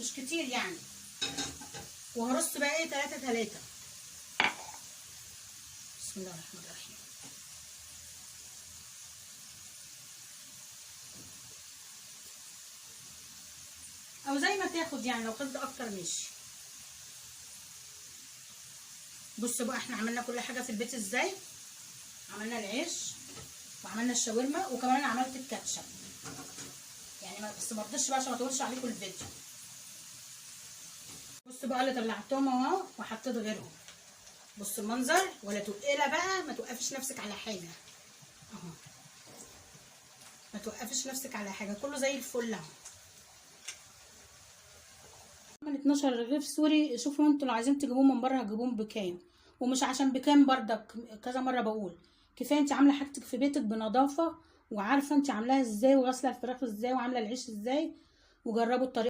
مش كتير يعني. وهرص بقى ايه 3 بسم الله الرحمن الرحيم. او زي ما تاخد يعني، لو خدت اكتر ماشي. بصوا بقى احنا عملنا كل حاجه في البيت ازاي. عملنا العيش وعملنا الشاورما وكمان انا عملت الكاتشب يعني، بس ما رضيتش بقى عشان ما اطولش عليكم الفيديو. بصوا بقى اللي طلعتهم اهو وحطيت غيرهم. بصوا المنظر، ولا تقيله بقى، ما توقفش نفسك على حاجه اهو، ما توقفش نفسك على حاجه، كله زي الفل اهو. من 12 رغيف سوري. شوفوا انتوا لو عايزين تجيبوهم من بره هتجيبوهم بكام، ومش عشان بكام بردك، كذا مره بقول كفايه انت عامله حاجتك في بيتك بنظافه، وعارفه انت عاملاها ازاي، وغاسله الفراخ ازاي، وعامله العيش ازاي، وجربوا الطريقه.